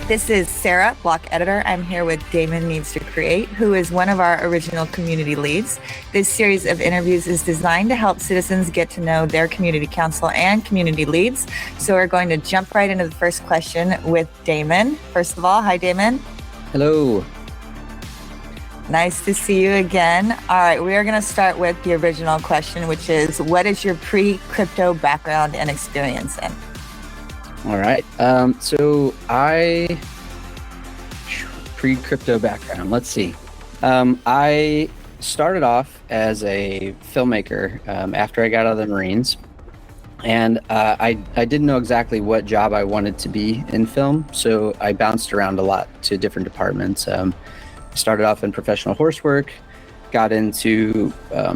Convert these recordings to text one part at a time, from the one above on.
This is Sarah, blog editor. I'm here with DamonNeedsToCreate, who is one of our original community leads. This series of interviews is designed to help citizens get to know their community council and community leads. So we're going to jump right into the first question with Damon. First of all, hi, Damon. Hello. Nice to see you again. All right, we are going to start with the original question, which is, what is your pre-crypto background and experience in? All right. So I pre-crypto background. Let's see. I started off as a filmmaker after I got out of the Marines, and I didn't know exactly what job I wanted to be in film, so I bounced around a lot to different departments. Started off in professional horse work, got into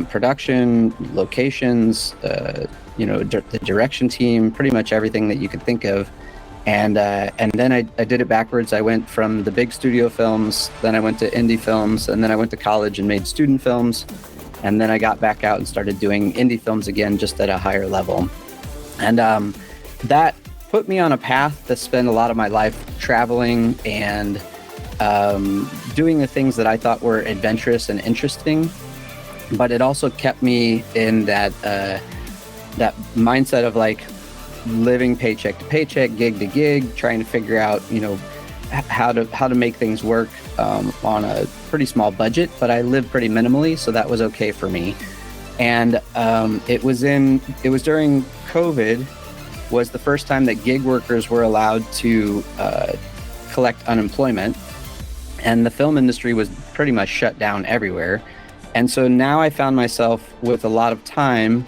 production, locations, the direction team, pretty much everything that you could think of. And then I did it backwards. I went from the big studio films, then I went to indie films, and then I went to college and made student films. And then I got back out and started doing indie films again, just at a higher level. And that put me on a path to spend a lot of my life traveling and doing the things that I thought were adventurous and interesting. But it also kept me in that mindset of like living paycheck to paycheck, gig to gig, trying to figure out, how to make things work on a pretty small budget. But I lived pretty minimally, so that was okay for me. And it was during COVID was the first time that gig workers were allowed to collect unemployment, and the film industry was pretty much shut down everywhere. And so now I found myself with a lot of time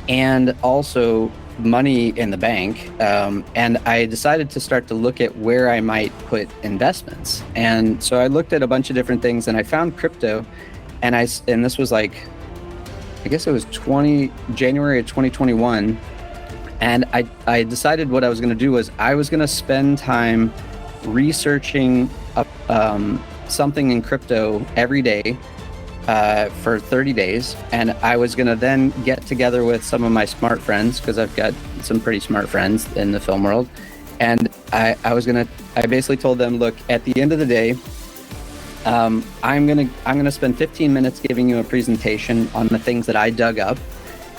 and also money in the bank. And I decided to start to look at where I might put investments. And so I looked at a bunch of different things, and I found crypto. And this was like, I guess it was January of 2021. And I decided what I was going to do was I was going to spend time researching something in crypto every day for 30 days. And I was going to then get together with some of my smart friends, because I've got some pretty smart friends in the film world. And I basically told them, look, at the end of the day, I'm going to spend 15 minutes giving you a presentation on the things that I dug up.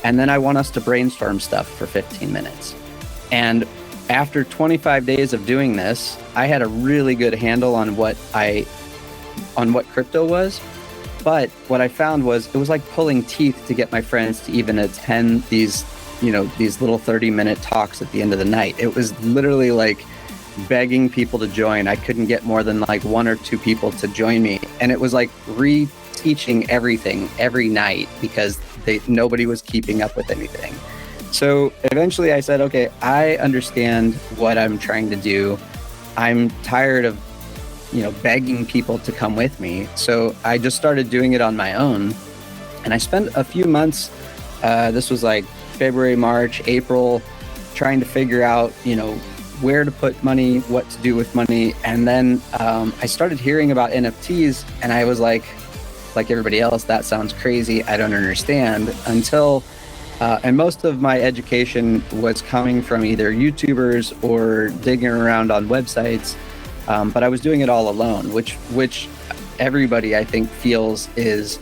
And then I want us to brainstorm stuff for 15 minutes. And after 25 days of doing this, I had a really good handle on what crypto was. But what I found was it was like pulling teeth to get my friends to even attend these little 30-minute talks at the end of the night. It was literally like begging people to join. I couldn't get more than like one or two people to join me. And it was like reteaching everything every night, because nobody was keeping up with anything. So eventually I said, okay, I understand what I'm trying to do. I'm tired of begging people to come with me. So I just started doing it on my own. And I spent a few months, this was like February, March, April, trying to figure out, where to put money, what to do with money. And then I started hearing about NFTs, and I was like everybody else, that sounds crazy. I don't understand. And most of my education was coming from either YouTubers or digging around on websites. But I was doing it all alone, which everybody, I think, feels is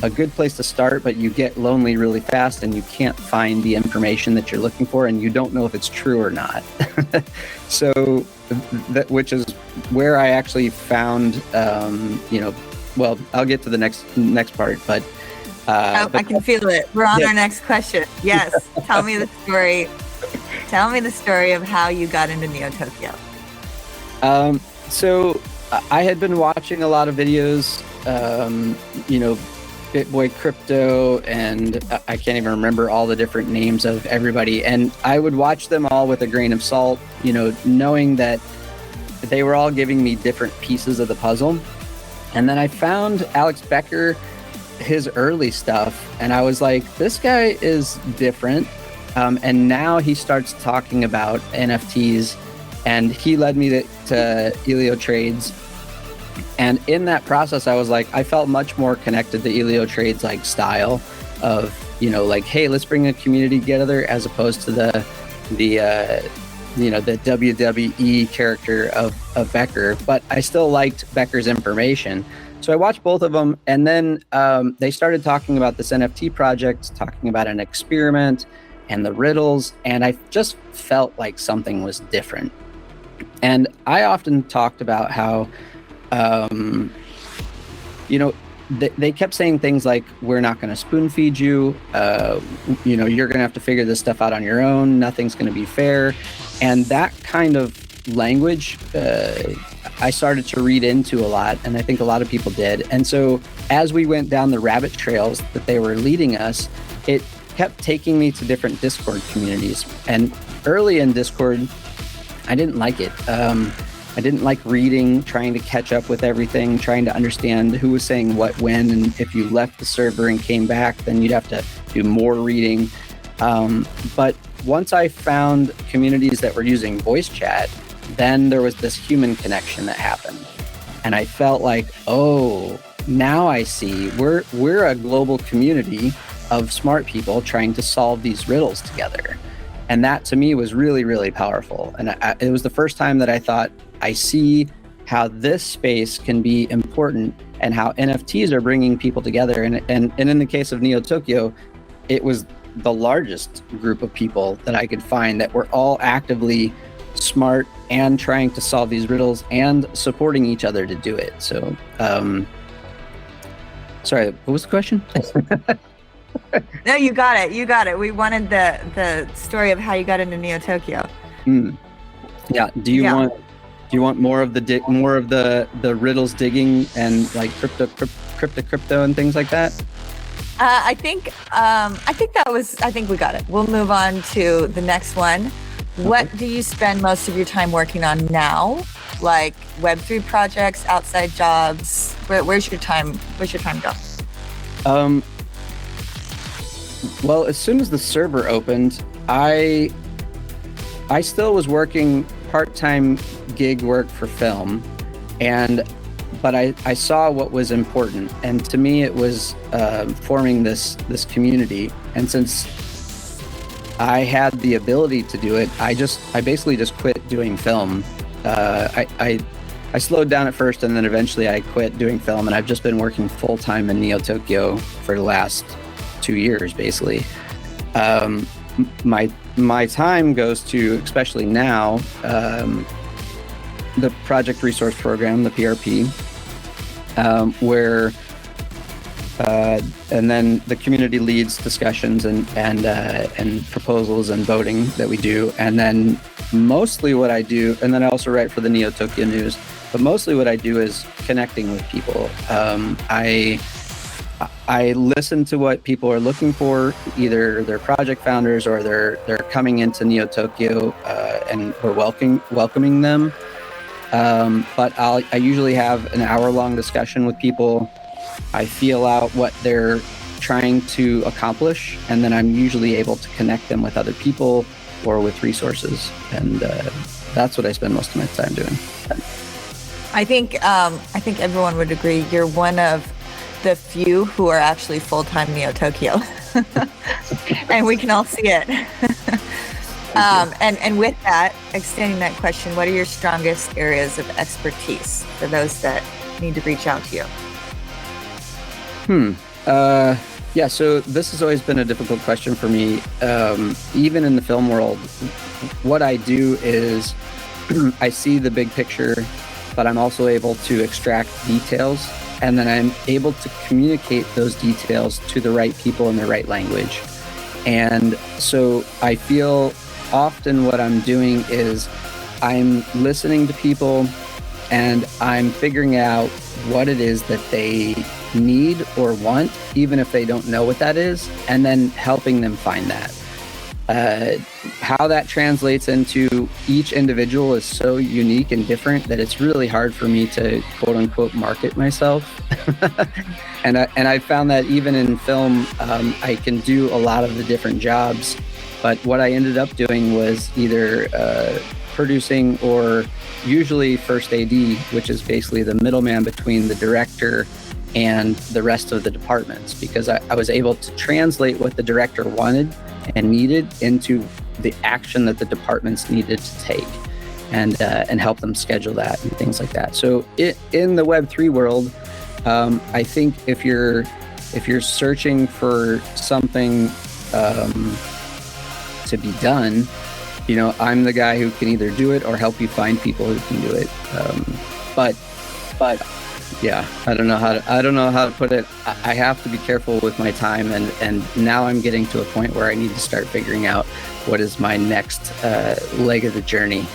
a good place to start, but you get lonely really fast and you can't find the information that you're looking for, and you don't know if it's true or not. So which is where I actually found, well, I'll get to the next part, but I can feel it. We're on our next question. Yes. Tell me the story. Tell me the story of how you got into Neo Tokyo. So I had been watching a lot of videos, BitBoy Crypto, and I can't even remember all the different names of everybody. And I would watch them all with a grain of salt, knowing that they were all giving me different pieces of the puzzle. And then I found Alex Becker, his early stuff, and I was like, this guy is different. And now he starts talking about NFTs, and he led me to Elio Trades. And in that process, I was like, I felt much more connected to Elio Trades like style of, like, hey, let's bring a community together, as opposed to the the WWE character of Becker, but I still liked Becker's information. So I watched both of them, and then they started talking about this NFT project, talking about an experiment and the riddles, and I just felt like something was different. And I often talked about how, they kept saying things like, we're not going to spoon feed you, you're going to have to figure this stuff out on your own, nothing's going to be fair. And that kind of language, I started to read into a lot, and I think a lot of people did. And so as we went down the rabbit trails that they were leading us, it kept taking me to different Discord communities. And early in Discord, I didn't like it. I didn't like reading, trying to catch up with everything, trying to understand who was saying what when, and if you left the server and came back, then you'd have to do more reading. But once I found communities that were using voice chat, then there was this human connection that happened. And I felt like, oh, now I see we're a global community of smart people trying to solve these riddles together. And that to me was really, really powerful. And it was the first time that I thought, I see how this space can be important and how NFTs are bringing people together. And in the case of Neo Tokyo, it was the largest group of people that I could find that were all actively smart and trying to solve these riddles and supporting each other to do it. So, sorry, what was the question? No, you got it. We wanted the story of how you got into Neo Tokyo. Yeah. Do you want more of the riddles digging and like crypto and things like that? I think we got it. We'll move on to the next one. Okay. What do you spend most of your time working on now? Like Web3 projects, outside jobs? Where's your time go? Well, as soon as the server opened, I still was working part-time gig work for film, but I saw what was important, and to me it was forming this community. And since I had the ability to do it, I basically just quit doing film. I slowed down at first, and then eventually I quit doing film, and I've just been working full-time in Neo Tokyo for the last 2 years, basically. My time goes to, especially now, the Project Resource Program, the PRP, where and then the community leads discussions and proposals and voting that we do. And then mostly what I do, and then I also write for the Neo Tokyo News, but mostly what I do is connecting with people. I listen to what people are looking for, either they're project founders or they're coming into Neo Tokyo, and we're welcoming them. But I usually have an hour-long discussion with people. I feel out what they're trying to accomplish, and then I'm usually able to connect them with other people or with resources. And that's what I spend most of my time doing. I think everyone would agree you're one of the few who are actually full-time Neo Tokyo. And we can all see it. And with that, extending that question, what are your strongest areas of expertise for those that need to reach out to you? Yeah, so this has always been a difficult question for me. Even in the film world, what I do is I see the big picture, but I'm also able to extract details, and then I'm able to communicate those details to the right people in the right language. And so I feel often what I'm doing is I'm listening to people and I'm figuring out what it is that they need or want, even if they don't know what that is, and then helping them find that. How that translates into each individual is so unique and different that it's really hard for me to quote unquote market myself. And I found that even in film, I can do a lot of the different jobs, but what I ended up doing was either producing or usually first AD, which is basically the middleman between the director and the rest of the departments, because I was able to translate what the director wanted and needed into the action that the departments needed to take, and help them schedule that and things like that. So in the Web3 world, I think if you're searching for something to be done, I'm the guy who can either do it or help you find people who can do it. But yeah, I don't know how to put it. I have to be careful with my time, and now I'm getting to a point where I need to start figuring out what is my next leg of the journey.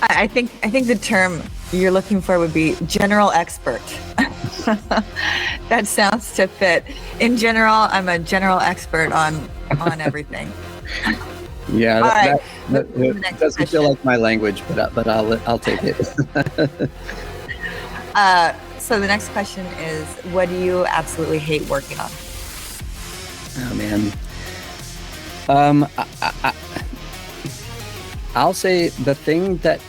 I think the term you're looking for would be general expert. That sounds to fit. In general, I'm a general expert on everything. Yeah, All that doesn't feel like my language, but I'll take it. So the next question is, what do you absolutely hate working on? Oh man. I'll say the thing that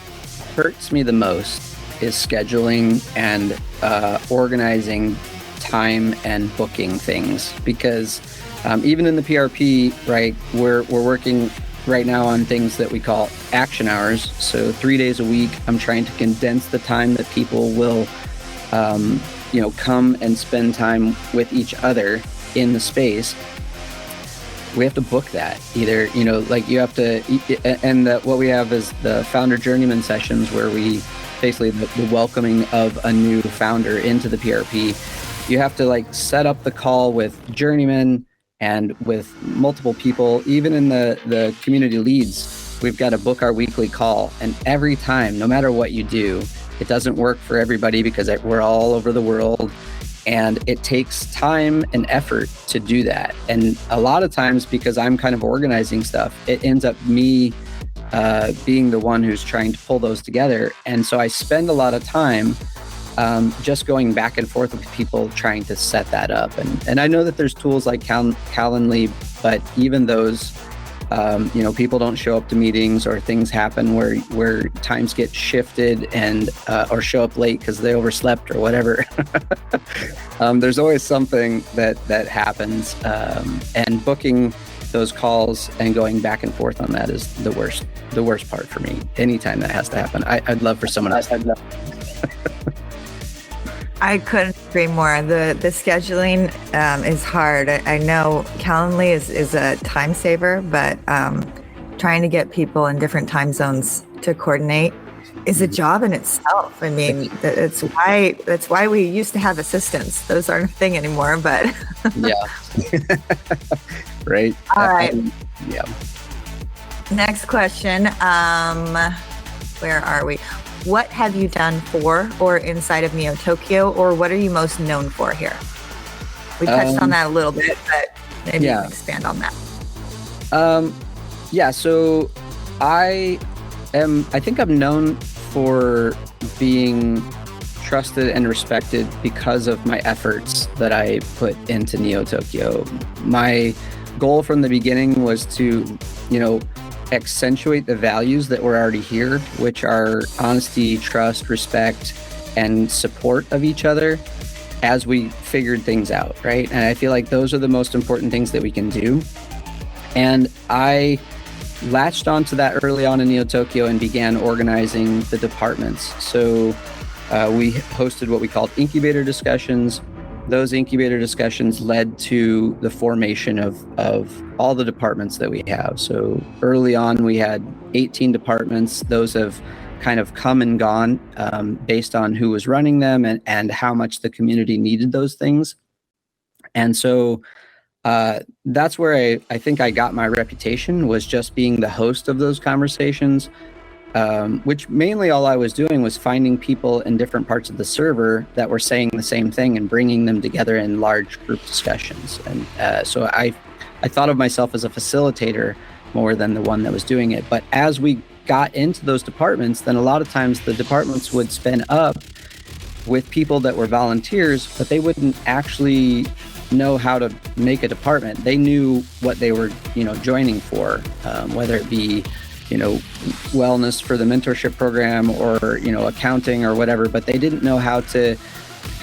hurts me the most is scheduling and organizing time and booking things, because even in the PRP, right, we're working right now on things that we call action hours. So 3 days a week, I'm trying to condense the time that people will, come and spend time with each other in the space. We have to book that either, you have to, and what we have is the founder journeyman sessions, where we basically the welcoming of a new founder into the PRP. You have to set up the call with journeyman and with multiple people. Even in the community leads, we've got to book our weekly call. And every time, no matter what you do, it doesn't work for everybody because we're all over the world. And it takes time and effort to do that. And a lot of times, because I'm kind of organizing stuff, it ends up me being the one who's trying to pull those together. And so I spend a lot of time just going back and forth with people trying to set that up. And I know that there's tools like Calendly, but even those, people don't show up to meetings, or things happen where times get shifted and or show up late because they overslept or whatever. There's always something that happens, and booking those calls and going back and forth on that is the worst part for me. Anytime that has to happen, I'd love for someone else. I couldn't agree more. The scheduling is hard. I know Calendly is a time saver, but trying to get people in different time zones to coordinate is a job in itself. I mean, that's why we used to have assistants. Those aren't a thing anymore, but yeah. Right. All right. Yeah. Next question. Where are we? What have you done for or inside of Neo Tokyo, or what are you most known for here? We touched on that a little bit, but maybe you can expand on that. So I think I'm known for being trusted and respected because of my efforts that I put into Neo Tokyo. My goal from the beginning was to, accentuate the values that were already here, which are honesty, trust, respect, and support of each other as we figured things out, right? And I feel like those are the most important things that we can do. And I latched onto that early on in Neo Tokyo and began organizing the departments. So we hosted what we called incubator discussions. Those incubator discussions led to the formation of all the departments that we have. So early on, we had 18 departments. Those have kind of come and gone based on who was running them and how much the community needed those things. And so that's where I think I got my reputation, was just being the host of those conversations. Which mainly all I was doing was finding people in different parts of the server that were saying the same thing and bringing them together in large group discussions. And so I thought of myself as a facilitator more than the one that was doing it. But as we got into those departments, then a lot of times the departments would spin up with people that were volunteers, but they wouldn't actually know how to make a department. They knew what they were, joining for, whether it be wellness for the mentorship program or, accounting or whatever, but they didn't know how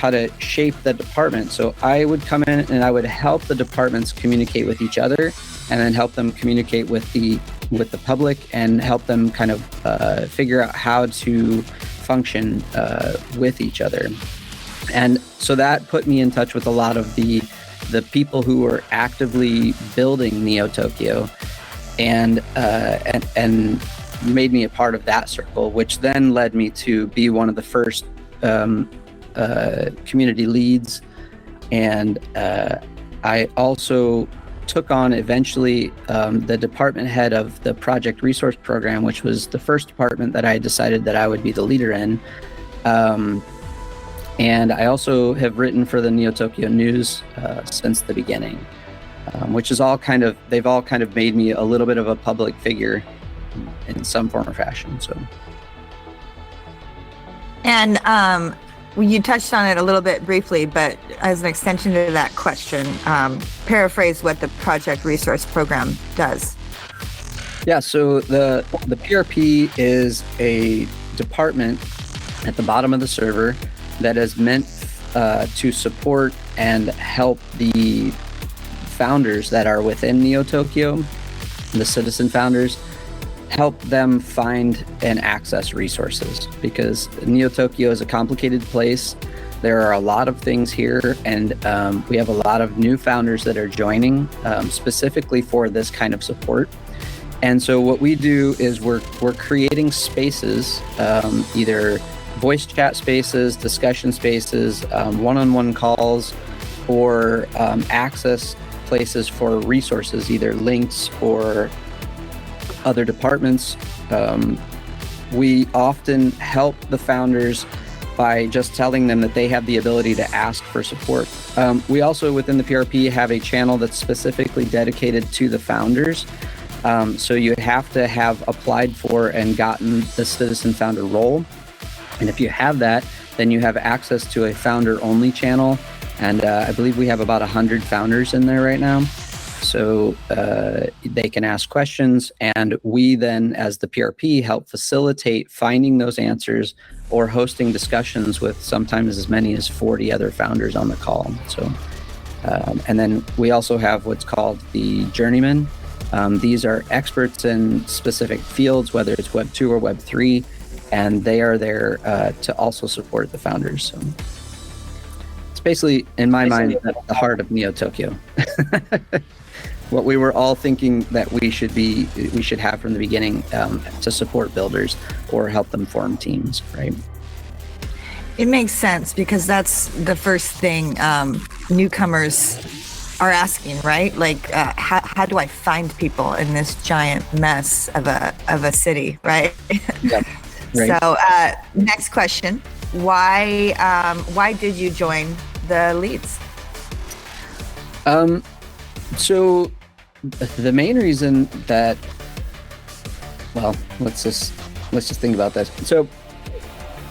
how to shape the department. So I would come in and I would help the departments communicate with each other, and then help them communicate with the public, and help them kind of figure out how to function with each other. And so that put me in touch with a lot of the people who were actively building Neo Tokyo, and made me a part of that circle, which then led me to be one of the first community leads. And I also took on eventually the department head of the project resource program, which was the first department that I decided that I would be the leader in. And I also have written for the Neo Tokyo News since the beginning, which is they've all kind of made me a little bit of a public figure in some form or fashion. So, and you touched on it a little bit briefly, but as an extension to that question, paraphrase what the project resource program does. Yeah, so the PRP is a department at the bottom of the server that is meant to support and help the founders that are within Neo Tokyo, the citizen founders, help them find and access resources, because Neo Tokyo is a complicated place. There are a lot of things here, and we have a lot of new founders that are joining specifically for this kind of support. And so what we do is we're creating spaces, either voice chat spaces, discussion spaces, one-on-one calls, or access places for resources, either links or other departments. We often help the founders by just telling them that they have the ability to ask for support. We also, within the PRP, have a channel that's specifically dedicated to the founders. So you have to have applied for and gotten the citizen founder role. And if you have that, then you have access to a founder-only channel. And I believe we have about 100 founders in there right now. So they can ask questions, and we then, as the PRP, help facilitate finding those answers or hosting discussions with sometimes as many as 40 other founders on the call. So, and then we also have what's called the journeymen. These are experts in specific fields, whether it's Web 2 or Web 3, and they are there to also support the founders. So it's basically, in my mind, at the heart of Neo Tokyo. What we were all thinking that we should have from the beginning, to support builders or help them form teams, right? It makes sense, because that's the first thing newcomers are asking, right? Like, how do I find people in this giant mess of a city, right? Yep. Right. So next question, why did you join the Leads? So the main reason that, well, let's just think about this. So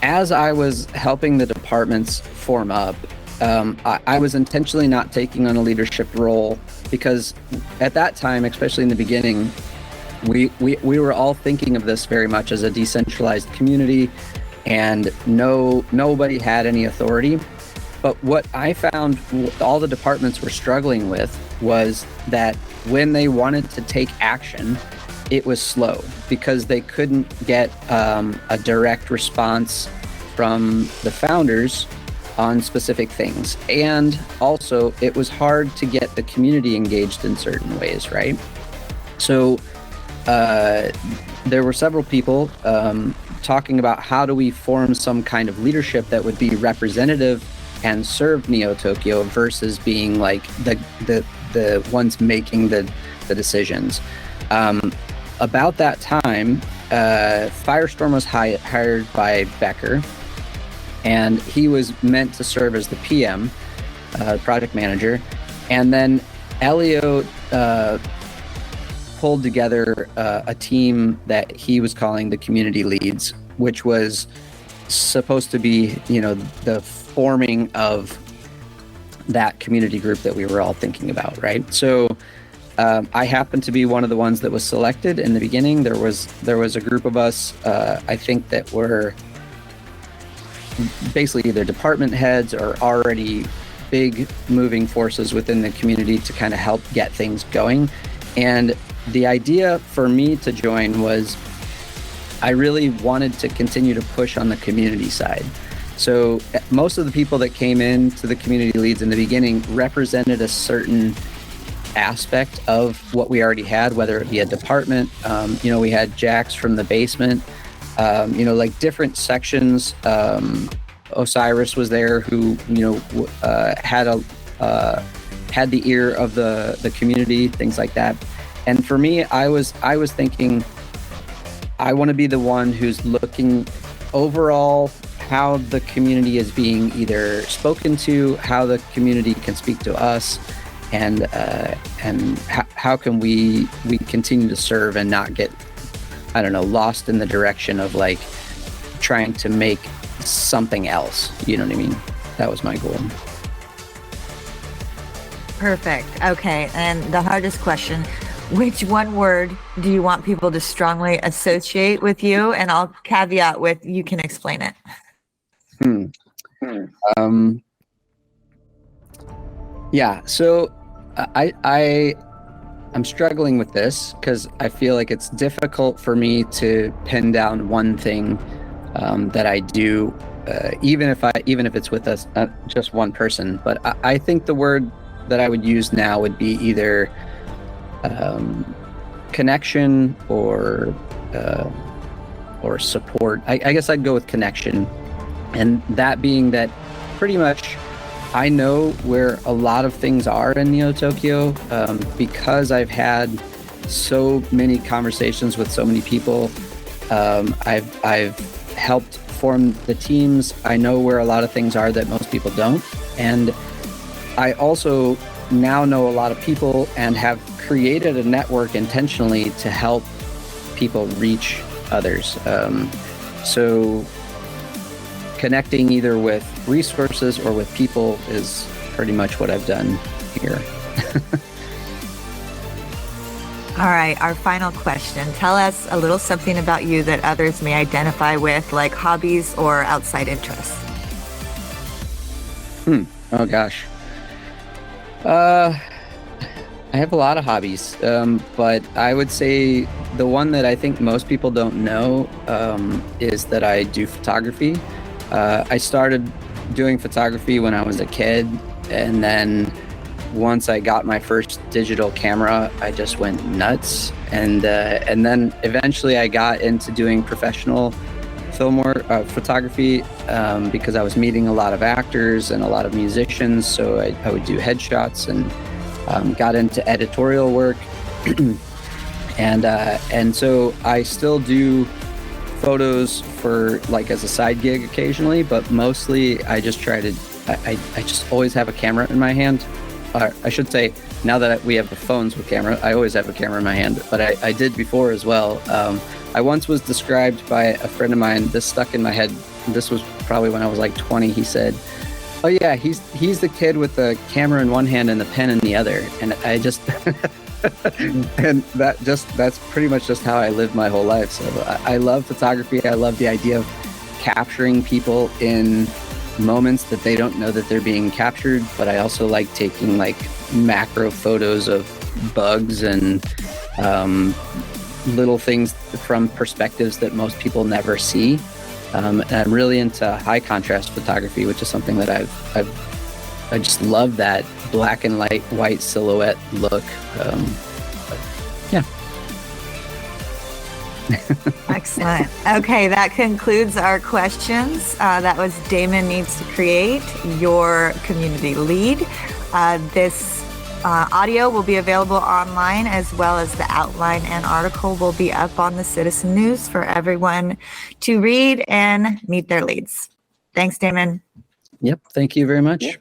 as I was helping the departments form up, I was intentionally not taking on a leadership role, because at that time, especially in the beginning, we were all thinking of this very much as a decentralized community, and nobody had any authority. But what I found all the departments were struggling with was that when they wanted to take action, it was slow, because they couldn't get a direct response from the founders on specific things. And also, it was hard to get the community engaged in certain ways, right? So there were several people talking about how do we form some kind of leadership that would be representative and serve Neo Tokyo versus being like the ones making the decisions. About that time, Firestorm was hired by Becker, and he was meant to serve as the PM, project manager. And then Elio pulled together a team that he was calling the community leads, which was supposed to be, the forming of that community group that we were all thinking about, right? So I happened to be one of the ones that was selected in the beginning. There was a group of us, I think that were basically either department heads or already big moving forces within the community to kind of help get things going. And the idea for me to join was I really wanted to continue to push on the community side. So most of the people that came into the community leads in the beginning represented a certain aspect of what we already had, whether it be a department. We had Jax from the basement, like different sections. Osiris was there, who had the ear of the community, things like that. And for me, I was thinking, I want to be the one who's looking overall how the community is being either spoken to, how the community can speak to us, and how can we continue to serve and not get, lost in the direction of like trying to make something else. You know what I mean? That was my goal. Perfect. Okay. And the hardest question, which one word do you want people to strongly associate with you? And I'll caveat with, you can explain it. Yeah. So I'm struggling with this because I feel like it's difficult for me to pin down one thing that I do, even if it's with us, just one person. But I think the word that I would use now would be either connection or support. I guess I'd go with connection, and that being that pretty much I know where a lot of things are in Neo Tokyo because I've had so many conversations with so many people. I've helped form the teams. I know where a lot of things are that most people don't, and I also now know a lot of people and have created a network intentionally to help people reach others. So connecting either with resources or with people is pretty much what I've done here. All right, our final question. Tell us a little something about you that others may identify with, like hobbies or outside interests. Oh gosh. I have a lot of hobbies, but I would say the one that I think most people don't know is that I do photography. I started doing photography when I was a kid, and then once I got my first digital camera, I just went nuts. And then eventually I got into doing professional photography because I was meeting a lot of actors and a lot of musicians. So I would do headshots and got into editorial work. And so I still do photos for like as a side gig occasionally, but mostly I just try to, I just always have a camera in my hand. I should say, now that we have the phones with camera, I always have a camera in my hand, but I did before as well. I once was described by a friend of mine, this stuck in my head. This was probably when I was like 20. He said, "Oh yeah, he's the kid with the camera in one hand and the pen in the other." And I just, and that's pretty much just how I lived my whole life. So I love photography. I love the idea of capturing people in moments that they don't know that they're being captured, but I also like taking like macro photos of bugs and little things from perspectives that most people never see. And I'm really into high contrast photography, which is something that I just love, that black and white silhouette look. Yeah. Excellent. Okay, that concludes our questions. That was Damon Needs to Create, your community lead. This audio will be available online, as well as the outline and article will be up on the Citizen News for everyone to read and meet their leads. Thanks, Damon. Yep. Thank you very much.